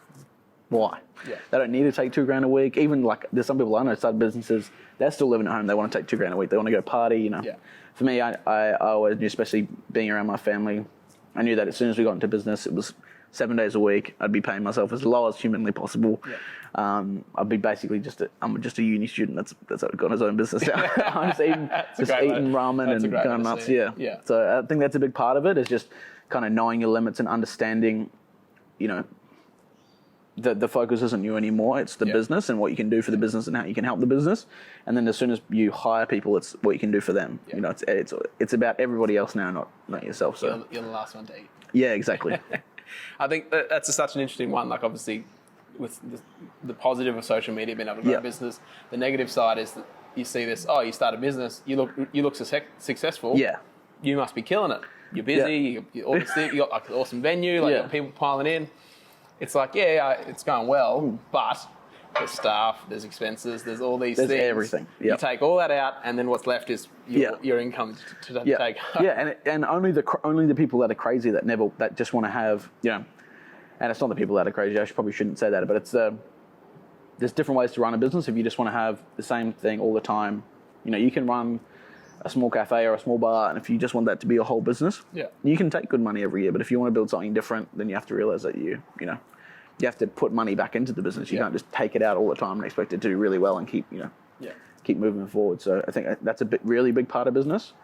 why? Yeah. They don't need to take $2,000 a week. Even there's some people I know start businesses. They're still living at home. They want to take $2,000 a week. They want to go party. Yeah. For me, I always knew, especially being around my family, I knew that as soon as we got into business, it was 7 days a week. I'd be paying myself as low as humanly possible. Yeah. I'd be basically I'm just a uni student that's got his own business now. I'm just eating ramen and going nuts. Yeah. So I think that's a big part of it, is just kind of knowing your limits and understanding, you know, the focus isn't you anymore. It's the business and what you can do for the business and how you can help the business. And then as soon as you hire people, it's what you can do for them. You know, it's about everybody else now, not yourself. So you're the last one to eat. Yeah, exactly. I think that's such an interesting one. Like, obviously, with the positive of social media being able to grow a business, the negative side is that you see this. Oh, you start a business. You look successful. Yeah. You must be killing it. You're busy. You all this thing. You got like an awesome venue. Like, you got people piling in. It's like, it's going well, but there's staff, there's expenses, there's all these things. There's everything. Yep. You take all that out, and then what's left is your income to take home. Yeah, and only the people that are crazy that just want to have, you know, and it's not the people that are crazy. I probably shouldn't say that, but it's there's different ways to run a business. If you just want to have the same thing all the time, you know, you can run a small cafe or a small bar, and if you just want that to be a whole business, you can take good money every year. But if you want to build something different, then you have to realize that you have to put money back into the business. You can't just take it out all the time and expect it to do really well and keep moving forward. So I think that's a really big part of business,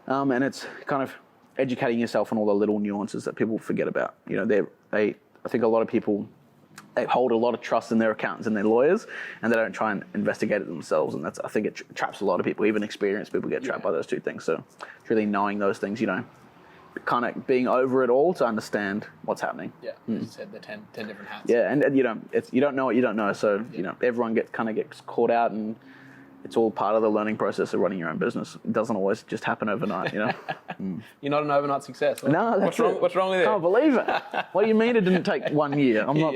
and it's kind of educating yourself on all the little nuances that people forget about. You know, I think a lot of people, they hold a lot of trust in their accountants and their lawyers, and they don't try and investigate it themselves. And I think it traps a lot of people. Even experienced people get trapped by those two things. So it's really knowing those things, you know, kind of being over it all to understand what's happening. Yeah, you said the 10 different hats. Yeah, and you know, you don't know what you don't know. So you know, everyone gets caught out, and it's all part of the learning process of running your own business. It doesn't always just happen overnight, you know. You're not an overnight success. No, that's what's wrong with it? Can't believe it. What do you mean it didn't take 1 year? I'm not.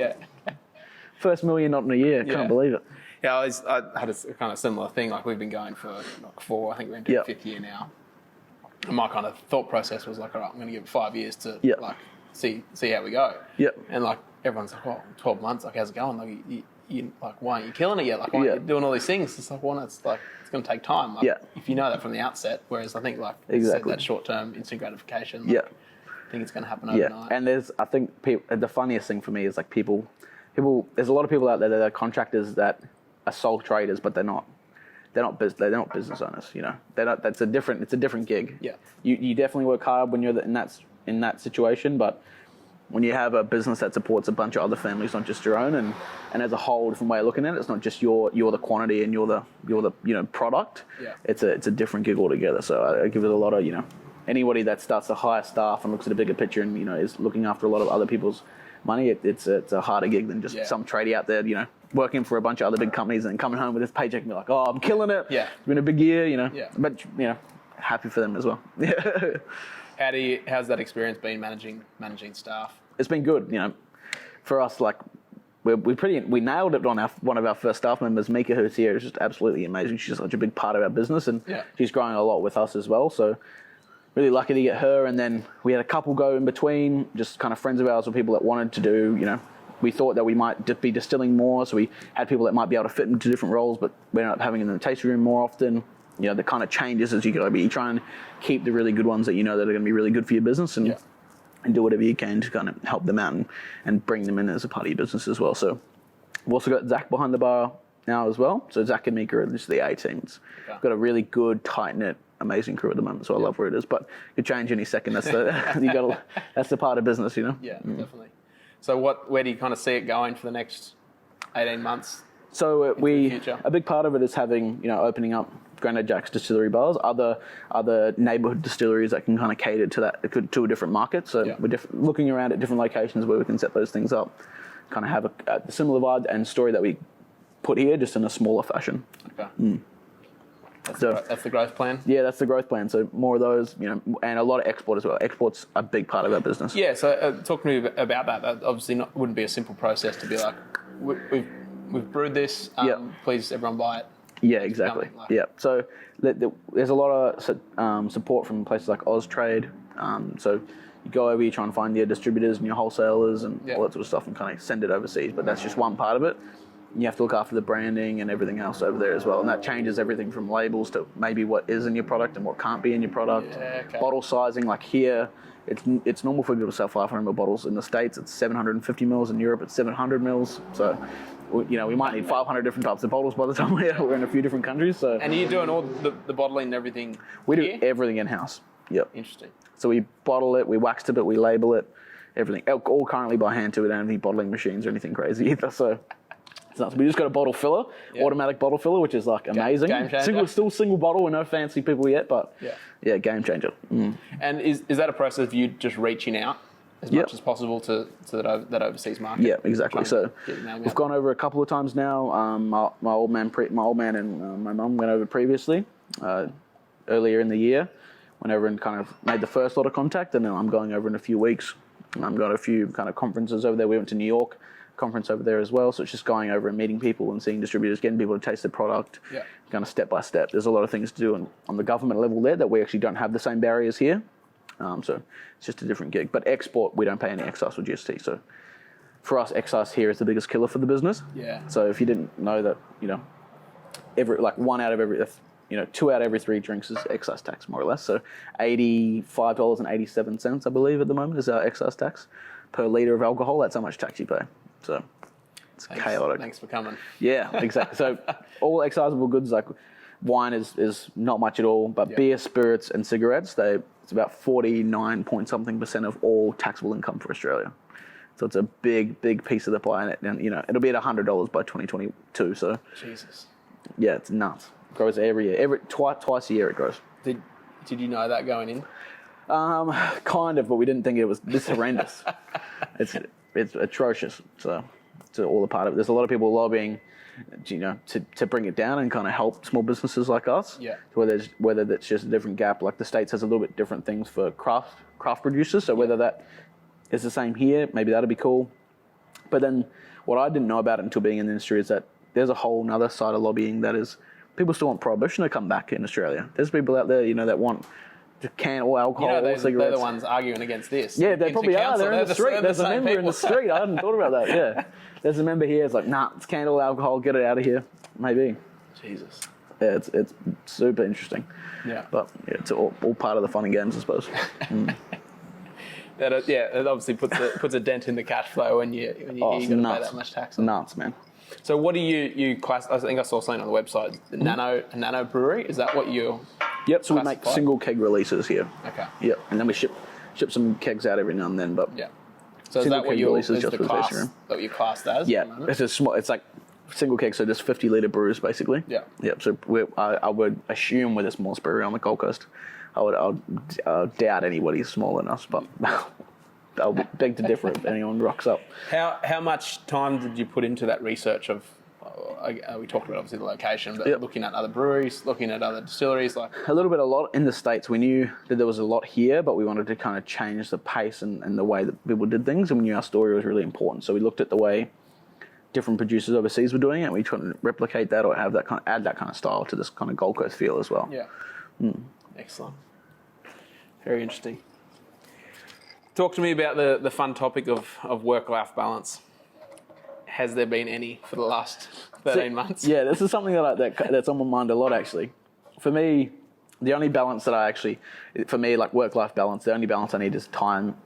First million not in a year. Can't believe it. Yeah, I had a kind of similar thing. Like, we've been going for like 4. I think we're into the 5th year now. And my kind of thought process was like, all right, I'm going to give it 5 years to like see how we go. Yep. And like everyone's like, well, 12 months. Like, how's it going? Like, you like, why aren't you killing it yet? Like, why aren't you doing all these things? It's like, well, it's going to take time. Like, if you know that from the outset. Whereas I think like that short-term instant gratification. Like, I think it's going to happen overnight. And I think the funniest thing for me is like people. There's a lot of people out there that are contractors that are sole traders, but they're not business owners. You know, it's a different gig. Yeah. You definitely work hard when you're in that situation, but when you have a business that supports a bunch of other families, not just your own, and as a whole different way of looking at it, it's not just you're the quantity and you're the you know, product. Yeah. It's a different gig altogether. So I give it a lot of, you know, anybody that starts to hire staff and looks at a bigger picture and, you know, is looking after a lot of other people's money, it's a harder gig than just some tradie out there, you know, working for a bunch of other big companies and coming home with his paycheck and be like, oh, I'm killing it. Yeah. It's been a big year, you know. Yeah. But, you know, happy for them as well. Yeah. How's that experience been managing staff? It's been good, you know. For us, like, we nailed it on one of our first staff members, Mika, who's here, is just absolutely amazing. She's such a big part of our business, and she's growing a lot with us as well. So really lucky to get her. And then we had a couple go in between, just kind of friends of ours or people that wanted to do, you know, we thought that we might be distilling more. So we had people that might be able to fit into different roles, but we ended up having them in the tasting room more often. You know, the kind of changes as you go, but you try and keep the really good ones that you know that are going to be really good for your business, and do whatever you can to kind of help them out and bring them in as a part of your business as well. So we've also got Zach behind the bar now as well. So Zach and Mika are just the A teams. We've got a really good, tight-knit, amazing crew at the moment, so I love where it is. But it could change any second. That's the part of business, you know. Yeah, definitely. So where do you kind of see it going for the next 18 months? So a big part of it is having, you know, opening up Granddad Jacks distillery bars, other neighborhood distilleries that can kind of cater to a different market. So we're looking around at different locations where we can set those things up, kind of have a similar vibe and story that we put here, just in a smaller fashion. Okay. That's the growth plan? Yeah, that's the growth plan. So more of those, you know, and a lot of export as well. Export's a big part of our business. Yeah, so talk to me about that. That obviously wouldn't be a simple process to be like, we've brewed this, please everyone buy it. Yeah, exactly. So there's a lot of support from places like Austrade. So you go over, you try and find your distributors and your wholesalers and all that sort of stuff and kind of send it overseas. But that's just one part of it. You have to look after the branding and everything else over there as well. And that changes everything from labels to maybe what is in your product and what can't be in your product. Yeah, okay. Bottle sizing, like here, it's normal for people to sell 500 ml bottles. In the States, it's 750 mils. In Europe, it's 700 mils. So, you know, we might need 500 different types of bottles by the time we're in a few different countries. So. And are you doing all the bottling and everything We do everything in-house. Yep. Interesting. So we bottle it, we wax tip it, we label it, everything. All currently by hand too. We don't have any bottling machines or anything crazy either. So it's nuts. We just got a bottle filler, automatic bottle filler, which is like amazing. Game changer. Still single bottle. We're no fancy people yet, but yeah, game changer. Mm. And is that a process of you just reaching out as much as possible to that overseas market? Yeah, exactly. So we've gone over a couple of times now. My old man and my mum went over previously, earlier in the year. Went over and kind of made the first lot of contact, and then I'm going over in a few weeks. I'm going to a few kind of conferences over there. We went to New York, conference over there as well. So it's just going over and meeting people and seeing distributors, getting people to taste the product, kind of step by step. There's a lot of things to do on the government level there that we actually don't have the same barriers here. So it's just a different gig. But export, we don't pay any excise or GST. So for us, excise here is the biggest killer for the business. Yeah. So if you didn't know that, two out of every three drinks is excise tax, more or less. So $85.87, I believe, at the moment is our excise tax per litre of alcohol. That's how much tax you pay. So it's chaotic. Thanks for coming. Yeah, exactly. So all excisable goods, like wine is not much at all, but beer, spirits, and cigarettes, it's about 49% of all taxable income for Australia. So it's a big piece of the pie, and it'll be at $100 by 2022. So Jesus. Yeah, it's nuts. It grows every year. Twice a year it grows. Did you know that going in? Kind of, but we didn't think it was this horrendous. It's atrocious. So it's all a part of it. There's a lot of people lobbying, to bring it down and kind of help small businesses like us. Yeah. Whether that's just a different gap, like the States has a little bit different things for craft producers. So whether that is the same here, maybe that'd be cool. But then what I didn't know about it until being in the industry is that there's a whole nother side of lobbying that is people still want prohibition to come back in Australia. There's people out there, that want to can all alcohol, all cigarettes. They're the ones arguing against this. Yeah, they probably are. They're in the street. There's a member in the street. I hadn't thought about that. Yeah. There's a member here. It's like, nah, it's canned all alcohol. Get it out of here. Maybe. Jesus. Yeah, it's super interesting. Yeah. But it's all part of the fun and games, I suppose. It obviously puts a dent in the cash flow when you hear you've got to pay that much tax on. Nuts, man. So what do you class? I think I saw something on the website. The Nanobrewery. Is that what you? Yep. So we make single keg releases here. Okay. Yep. And then we ship some kegs out every now and then. But yeah. So is that what you releases just the class that you classed as? Yeah. It's a small. It's like single keg, so just 50-litre brews basically. Yeah. Yep. So I would assume we're the smallest brewery on the Gold Coast. I doubt anybody's smaller than us, but. I'll beg to differ if anyone rocks up. How much time did you put into that research of? We talked about obviously the location, but looking at other breweries, looking at other distilleries, like a lot in the States. We knew that there was a lot here, but we wanted to kind of change the pace and the way that people did things, and we knew our story was really important. So we looked at the way different producers overseas were doing it, and we tried to replicate that or add that kind of style to this kind of Gold Coast feel as well. Yeah. Excellent. Very interesting. Talk to me about the fun topic of work-life balance. Has there been any for the last 13 months? Yeah, this is something that's on my mind a lot, actually. For me, the only balance like work-life balance, the only balance I need is time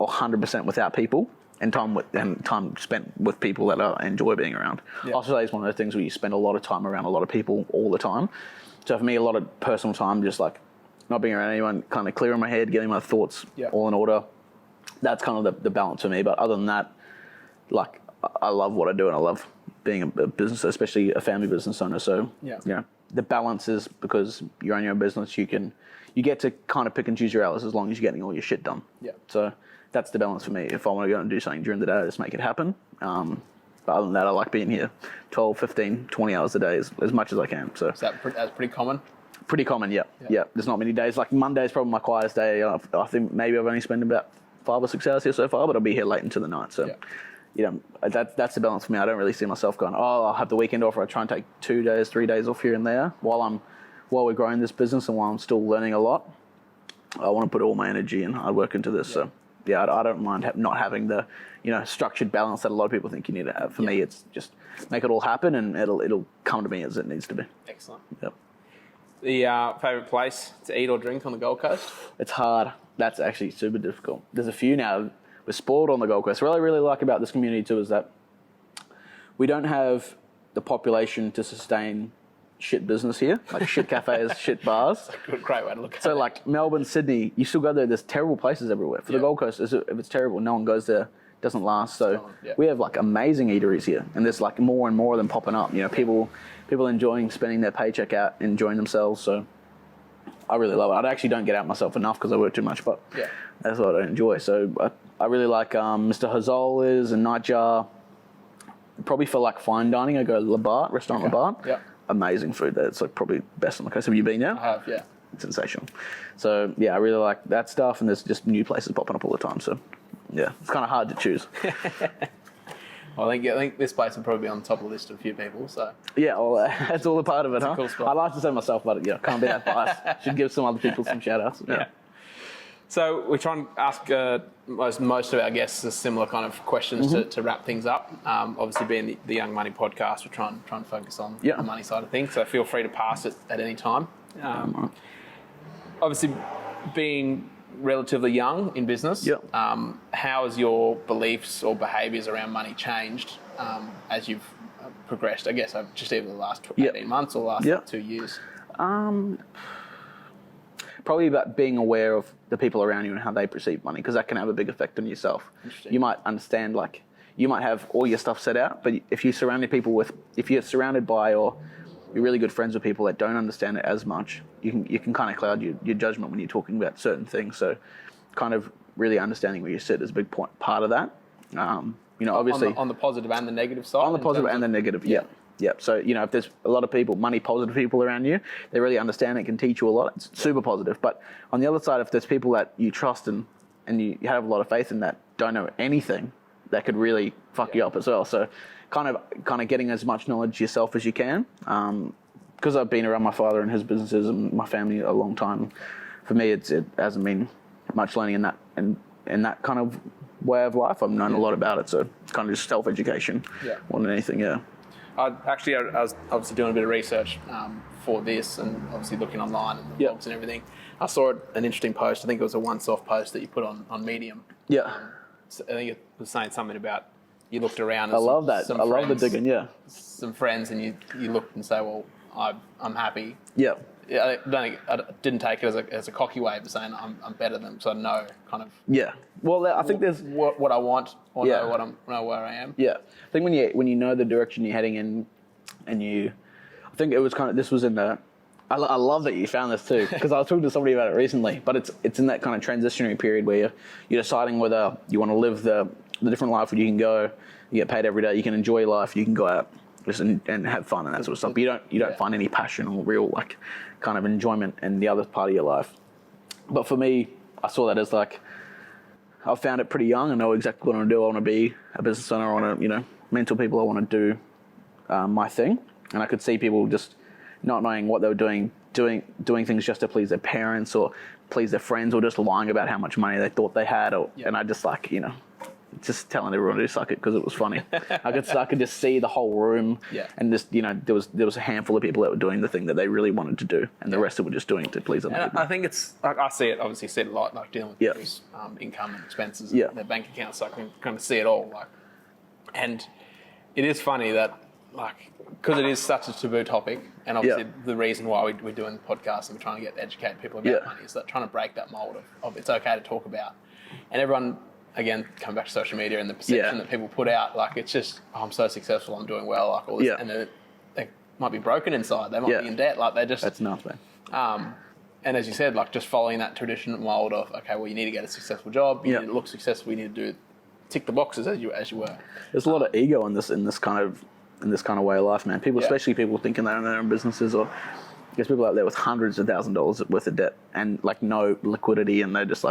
100% without people and time spent with people that I enjoy being around. Yeah. Australia is one of those things where you spend a lot of time around a lot of people all the time. So for me, a lot of personal time, just like not being around anyone, kind of clearing my head, getting my thoughts all in order. That's kind of the balance for me. But other than that, like I love what I do and I love being a business, especially a family business owner. So the balance is because you own your own business, you get to kind of pick and choose your hours as long as you're getting all your shit done. Yeah. So that's the balance for me. If I want to go and do something during the day, I just make it happen. But other than that, I like being here 12, 15, 20 hours a day as much as I can. So that's pretty common? Pretty common, yeah. There's not many days. Like Monday is probably my quietest day. I think maybe I've only spent about 5 or 6 hours here so far, but I'll be here late into the night. So, that's the balance for me. I don't really see myself going, I'll have the weekend off, or I try and take 2 days, 3 days off here and there while we're growing this business and while I'm still learning a lot. I want to put all my energy and hard work into this. Yeah. So, I don't mind not having the, structured balance that a lot of people think you need to have. For me, it's just make it all happen and it'll come to me as it needs to be. Excellent. Yep. The favourite place to eat or drink on the Gold Coast? It's hard. That's actually super difficult. There's a few now. We're spoiled on the Gold Coast. What I really like about this community too is that we don't have the population to sustain shit business here, like shit cafes, shit bars. Great way to look at it. So like Melbourne, Sydney, you still go there. There's terrible places everywhere. For the Gold Coast, if it's terrible, no one goes there. Doesn't last. So we have like amazing eateries here, and there's like more and more of them popping up. You know, people enjoying spending their paycheck out, enjoying themselves. So I really love it. I actually don't get out myself enough because I work too much, but that's what I enjoy. So I really like Mr. Hazola's and Nightjar. Probably for like fine dining, I go to Restaurant Labat. Yeah. Amazing food there. It's like probably best on the coast. Have you been there? I have, yeah. It's sensational. So yeah, I really like that stuff, and there's just new places popping up all the time. So yeah, it's kind of hard to choose. Well, I think this place will probably be on the top of the list of a few people. So Yeah, well, that's all a part of it, huh? Cool spot. I like to say myself, but can't be that biased. Should give some other people some shout outs. Yeah. So we try and ask most of our guests a similar kind of questions to wrap things up. Obviously, being the Young Money podcast, we're trying to focus on the money side of things. So feel free to pass it at any time. Obviously, being relatively young in business, how has your beliefs or behaviours around money changed as you've progressed? I guess just even the last 18 months or last 2 years. Probably about being aware of the people around you and how they perceive money, because that can have a big effect on yourself. You might understand, like, you might have all your stuff set out, but if you're surrounded by or you're really good friends with people that don't understand it as much, you can kind of cloud your judgment when you're talking about certain things. So kind of really understanding where you sit is a big part of that. Obviously on the positive and the negative side. On the positive and the negative, yeah. So, if there's a lot of people, money positive people around you, they really understand it, can teach you a lot. It's super positive. But on the other side, if there's people that you trust and you have a lot of faith in that don't know anything, that could really fuck you up as well. So kind of getting as much knowledge yourself as you can. Because I've been around my father and his businesses and my family a long time, for me it hasn't been much learning in that kind of way of life. I've known a lot about it, so kind of just self-education more than anything, I was obviously doing a bit of research for this, and obviously looking online and the blogs and everything. I saw an interesting post. I think it was a once-off post that you put on Medium. So I think it was saying something about you looked around. I love that. I love the digging. Some friends, and you looked and say, "Well, I'm happy." Yeah. I didn't take it as a cocky way of saying I'm better than them, so I know kind of. Yeah. Well, I think there's what I want, or know where I am. Yeah. I think when you know the direction you're heading in, and I think it was this was in the. I love that you found this too, because I was talking to somebody about it recently. But it's in that kind of transitionary period where you're deciding whether you want to live the different life where you can go, you get paid every day, you can enjoy life, you can go out just and have fun and that sort of stuff. But you don't find any passion or real like kind of enjoyment in the other part of your life. But for me, I saw that as like I found it pretty young. I know exactly what I want to do. I want to be a business owner. I want to mentor people. I want to do my thing. And I could see people just not knowing what they were doing things just to please their parents or please their friends, or just lying about how much money they thought they had. And I just just telling everyone to suck it because it was funny. I could just see the whole room, and just there was a handful of people that were doing the thing that they really wanted to do, and the rest of it were just doing it to please other people. I think it's like I see it a lot, like dealing with people's income and expenses, and their bank accounts. So I can kind of see it all, and it is funny that because it is such a taboo topic, and obviously the reason why we're doing the podcast and we're trying to educate people about money is that trying to break that mold of it's okay to talk about, and everyone. Again, come back to social media and the perception that people put out, it's just, I'm so successful, I'm doing well, all this, and then they might be broken inside, they might be in debt, That's nuts, man. And as you said, just following that traditional mold of, okay, well, you need to get a successful job, you need to look successful, you need to tick the boxes as you were. There's a lot of ego in this kind of way of life, man. People, especially people thinking they own their own businesses, or there's people out there with hundreds of $1,000s worth of debt and no liquidity, and they're just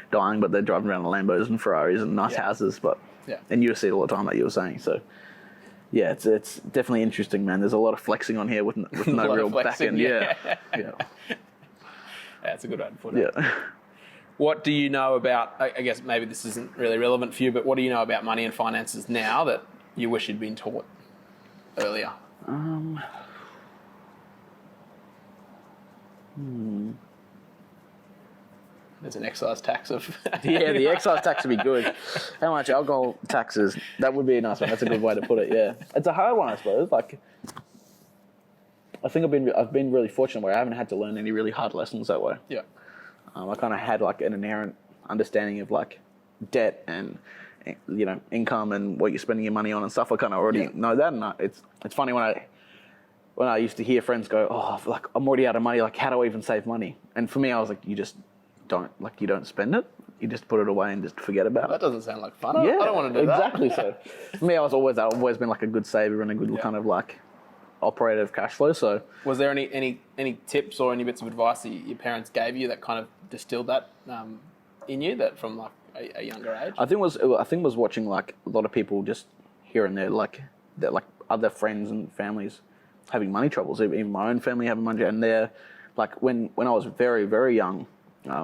dying, but they're driving around in Lambos and Ferraris and nice houses. And you see it all the time, like you were saying. So it's definitely interesting, man. There's a lot of flexing on here with no real back end. That's a good way to put it. What do you know about? I guess maybe this isn't really relevant for you, but what do you know about money and finances now that you wish you'd been taught earlier? There's an excise tax of... the excise tax would be good. How much alcohol taxes? That would be a nice one. That's a good way to put it, It's a hard one, I suppose. I think I've been really fortunate where I haven't had to learn any really hard lessons that way. Yeah. I kind of had like an inherent understanding of like debt and income and what you're spending your money on and stuff. I kind of already know that, and it's funny when I used to hear friends go, "Oh, like I'm already out of money. Like, how do I even save money?" And for me, I was like, "You just don't spend it. You just put it away and just forget about it." That doesn't sound like fun. I don't want to do exactly that. Exactly. So for me, I've always been like a good saver and a good kind of like operator of cash flow. So was there any tips or any bits of advice that your parents gave you that kind of distilled that in you, that from like a younger age? I think it was watching like a lot of people just here and there, like other friends and families having money troubles. Even my own family having money, and they're like when I was very, very young,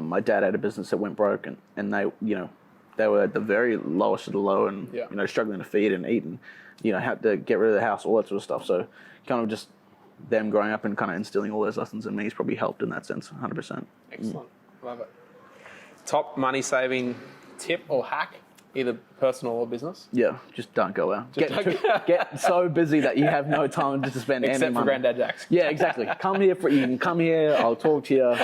my dad had a business that went broke, and they were at the very lowest of the low, and struggling to feed and eat, and had to get rid of the house, all that sort of stuff. So kind of just them growing up and kind of instilling all those lessons in me has probably helped in that sense, 100%. Excellent, love it. Top money saving tip or hack, either personal or business? Yeah, just don't go out. Get so busy that you have no time to spend any money. Except for Granddad Jacks. Yeah, exactly. You can come here, I'll talk to you.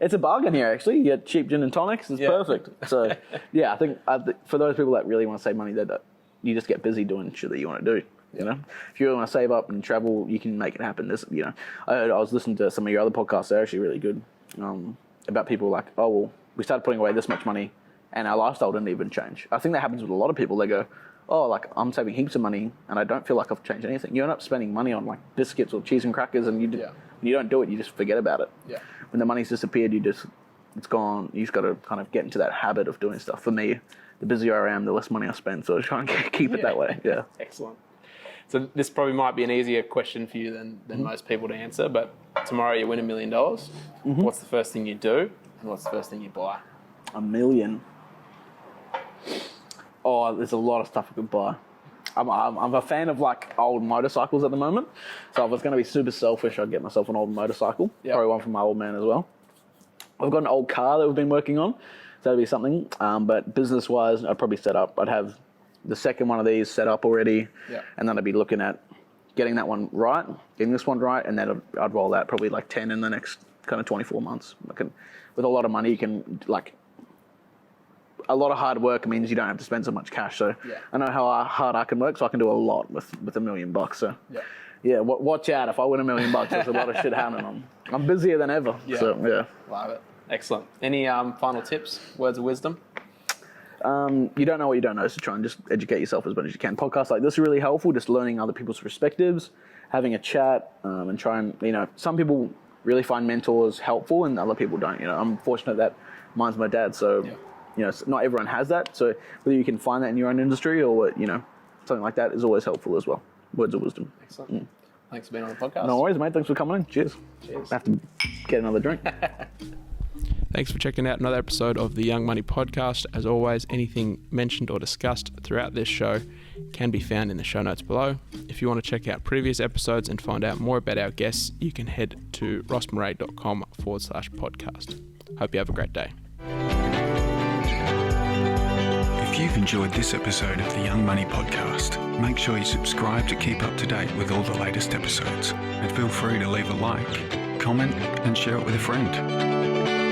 It's a bargain here, actually. You get cheap gin and tonics. It's perfect. So, yeah, I think for those people that really want to save money, that you just get busy doing shit that you want to do. If you really want to save up and travel, you can make it happen. I was listening to some of your other podcasts. They're actually really good about people like, oh, well, we started putting away this much money and our lifestyle didn't even change. I think that happens with a lot of people. They go, oh, like I'm saving heaps of money and I don't feel like I've changed anything. You end up spending money on like biscuits or cheese and crackers, and you don't do it. You just forget about it. Yeah. When the money's disappeared, it's gone. You just got to kind of get into that habit of doing stuff. For me, the busier I am, the less money I spend. So I try and keep it that way. Yeah. Excellent. So this probably might be an easier question for you than most people to answer, but tomorrow you win $1 million. What's the first thing you do, and what's the first thing you buy? $1 million. Oh, there's a lot of stuff I could buy. I'm a fan of like old motorcycles at the moment. So if I was going to be super selfish, I'd get myself an old motorcycle. Yep. Probably one from my old man as well. I've got an old car that we've been working on. So that'd be something. But business-wise, I'd probably I'd have the second one of these set up already. Yep. And then I'd be looking at getting that one right, getting this one right, and then I'd roll that probably like 10 in the next kind of 24 months. With a lot of money, you can like... A lot of hard work means you don't have to spend so much cash. So I know how hard I can work, so I can do a lot with $1 million. So watch out. If I win $1 million, there's a lot of shit happening. I'm busier than ever. Yeah. So love it. Excellent. Any final tips, words of wisdom? You don't know what you don't know, so try and just educate yourself as much as you can. Podcasts like this are really helpful, just learning other people's perspectives, having a chat, and try and, some people really find mentors helpful and other people don't. I'm fortunate that mine's my dad, so... Yeah. Not everyone has that. So whether you can find that in your own industry or, something like that is always helpful as well. Words of wisdom. Excellent. Thanks for being on the podcast. No worries, mate. Thanks for coming in. Cheers. I have to get another drink. Thanks for checking out another episode of the Young Money Podcast. As always, anything mentioned or discussed throughout this show can be found in the show notes below. If you want to check out previous episodes and find out more about our guests, you can head to rossmarais.com/podcast. Hope you have a great day. If you've enjoyed this episode of the Young Money Podcast, make sure you subscribe to keep up to date with all the latest episodes. And feel free to leave a like, comment, and share it with a friend.